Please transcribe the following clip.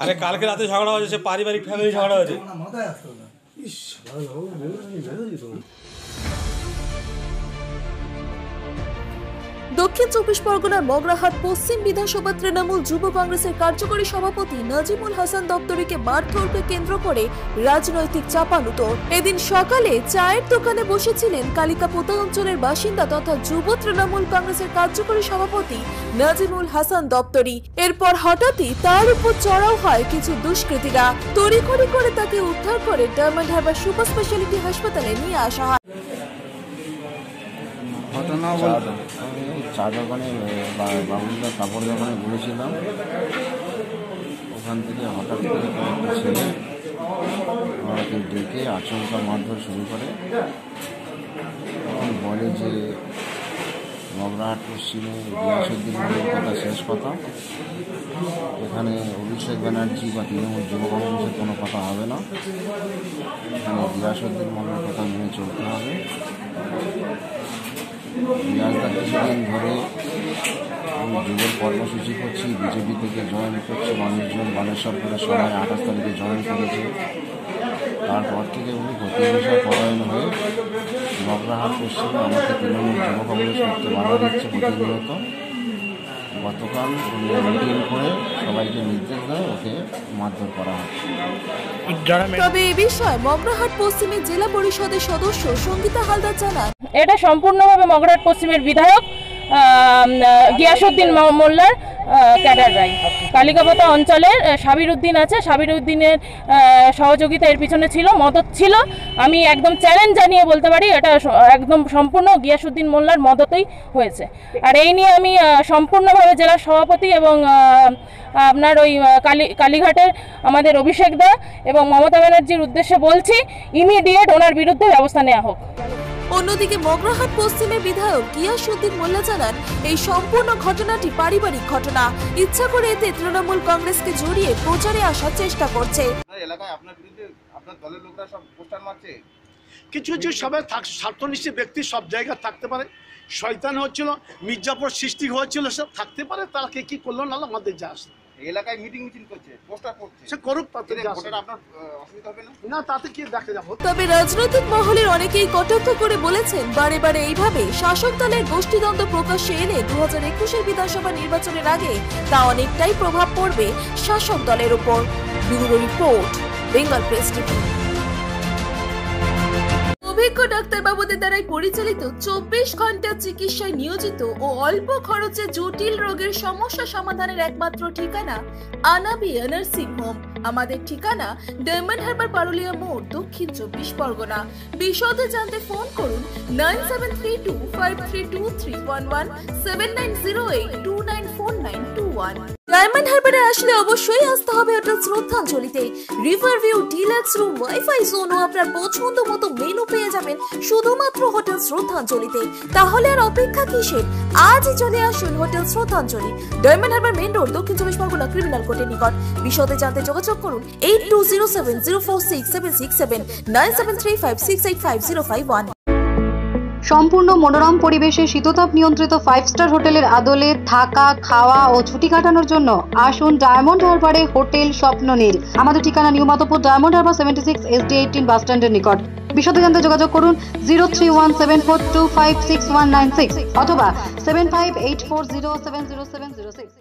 আরে কালকে রাতে ঝগড়া হয়েছে, পারিবারিক ফ্যামিলি ঝগড়া হয়েছে। দক্ষিণ চব্বিশ পরগনার মগরাহাট পশ্চিম বিধানসভা তৃণমূল যুব কংগ্রেসের কার্যকরী সভাপতি নাজিমুল হাসান দপ্তরিকে মারধরকে কেন্দ্র করে রাজনৈতিক চাপানুতোর। এদিন সকালে চায়ের দোকানে বসেছিলেন কালিকাপোতা অঞ্চলের বাসিন্দা তথা যুব তৃণমূল কংগ্রেসের কার্যকরী সভাপতি নাজিমুল হাসান দপ্তরি। এরপর হঠাৎই তার উপর চড়াও হয় কিছু দুষ্কৃতীরা। তড়িঘড়ি করে তাকে উদ্ধার করে ডায়মন্ড হারবার সুপার স্পেশালিটি হাসপাতালে নিয়ে আসা হয়। ঘটনা বলতে আমি চা দোকানে বাবুদার কাপড় দোকানে ঘুরেছিলাম, ওখান থেকে হঠাৎ করে কয়েকটা ছেলে আমাকে ডেকে আচমকা মারধর শুরু করে। তখন বলে যে মগরাহাট পশ্চিমে গিয়াসউদ্দিন মল্লের কথা শেষ কথা, এখানে অভিষেক ব্যানার্জি বা তৃণমূল যুব কংগ্রেসের কোনো কথা হবে না, এখানে গিয়াসউদ্দিন মল্লের কথা মেনে চলতে হবে। গিয়াসদা কিছুদিন ধরে আমি যুবর কর্মসূচি করছি, বিজেপি থেকে জয়েন করছি, মানুষজন বানেশ্বরপুরের সবাই 28 তারিখে জয়েন করেছে। তারপর থেকে উনি প্রতিহিংসা পরায়ণ হয়ে মগরাহাট পশ্চিমে আমাকে তৃণমূল যুব কংগ্রেস করতে বাধা দিচ্ছে প্রতিনিয়ত। গতকাল উনি মিটিং করে সবাইকে নির্দেশ দেয় ওকে মারধর করা হচ্ছে। তবে এই বিষয়ে মগরাহাট পশ্চিমের জেলা পরিষদের সদস্য সঙ্গীতা হালদার জানান, এটা সম্পূর্ণভাবে মগরাহাট পশ্চিমের বিধায়ক গিয়াসউদ্দিন মোল্লার ক্যাডাররাই। কালিকাপোতা অঞ্চলের সাবির উদ্দিন আছে, সাবির উদ্দিনের সহযোগিতা এর পিছনে ছিল, মদত ছিল। আমি একদম চ্যালেঞ্জ জানিয়ে বলতে পারি এটা একদম সম্পূর্ণ গিয়াসউদ্দিন মোল্লার মদতেই হয়েছে। আর এই নিয়ে আমি সম্পূর্ণভাবে জেলা সভাপতি এবং আপনার ওই কালীঘাটের আমাদের অভিষেক দা এবং মমতা ব্যানার্জির উদ্দেশ্যে বলছি ইমিডিয়েট ওনার বিরুদ্ধে ব্যবস্থা নেওয়া হোক। অন্যদিকে মগরাহাট পশ্চিমের বিধায়ক গিয়াসউদ্দিন মোল্লা জানান, এই সম্পূর্ণ ঘটনাটি পারিবারিক ঘটনা। ইচ্ছা করে এতে তৃণমূল কংগ্রেসকে জড়িয়ে প্রচারে আসার চেষ্টা করছে। এলাকায় আপনার বিরুদ্ধে আপনার দলের লোকরা সব পোস্টার মারছে। কিছু কিছু সবাই স্বার্থনিষ্ঠ ব্যক্তি সব জায়গায় থাকতে পারে। শয়তান হচ্ছিল, মির্জাপুর সৃষ্টি হয়েছিল, সব থাকতে পারে। তারা কে কি করলো না আমাদের যা আসে। এলাকায় মিটিং করছে, পোস্টার করছে, সে করুক, তাতে আপনার অসুবিধা হবে না। না, তাতে কি দেখে যাবো। তবে রাজনৈতিক মহলের অনেকেই কটাক্ষ করে বলেছেন, বারে বারে এইভাবে শাসক দলের গোষ্ঠীদ্বন্দ্ব প্রকাশ্যে এলে 2021-এর বিধানসভা নির্বাচনের আগে তা অনেকটাই প্রভাব পড়বে শাসক দলের উপর। Bureau report, Bengal press TV. অভিজ্ঞ ডাক্তারবাবুদের দ্বারাই পরিচালিত 24 ঘন্টা চিকিৎসায় নিয়োজিত ও অল্প খরচে জটিল রোগের সমস্যা সমাধানের একমাত্র ঠিকানা আনাবিয়া নার্সিং হোম। আমাদের ঠিকানা ডায়মন্ড হারবার পারুলিয়া মোড়, দক্ষিণ 24 পরগনা। বিশদে জানতে ফোন করুন 9732532311 7908294921। ডায়মন্ড হারবারে আসলে অবশ্যই আসতে হবে হোটেল শ্রদ্ধাঞ্জলিতে। River view, deluxe room, wifi zone ও আপনার পছন্দ মতো মেনু পেয়ে যাবেন শুধুমাত্র হোটেল শ্রদ্ধাঞ্জলিতে। তাহলে আর অপেক্ষা কিসের? আজই চলে আসুন হোটেল শ্রদ্ধাঞ্জলি, ডায়মন্ড হারবার মেইন রোড, দক্ষিণ 24 পরগনা, ক্রিমিনাল কোর্টের নিকট। বিশদে জানতে যোগাযোগ করুন 8207046767 9735685051। সম্পূর্ণ মনোরম পরিবেশে শীততাপ নিয়ন্ত্রিত 5 স্টার হোটেলের আদলে থাকা, খাওয়া ও ছুটি কাটানোর জন্য আসুন ডায়মন্ড হারবারে হোটেল স্বপ্ননীল। আমাদের ঠিকানা new Madhabpur, diamond Harbour 76 SD 18 বাস স্ট্যান্ডের নিকট। বিশদে জানতে যোগাযোগ করুন 031742566196 অথবা 7584070706।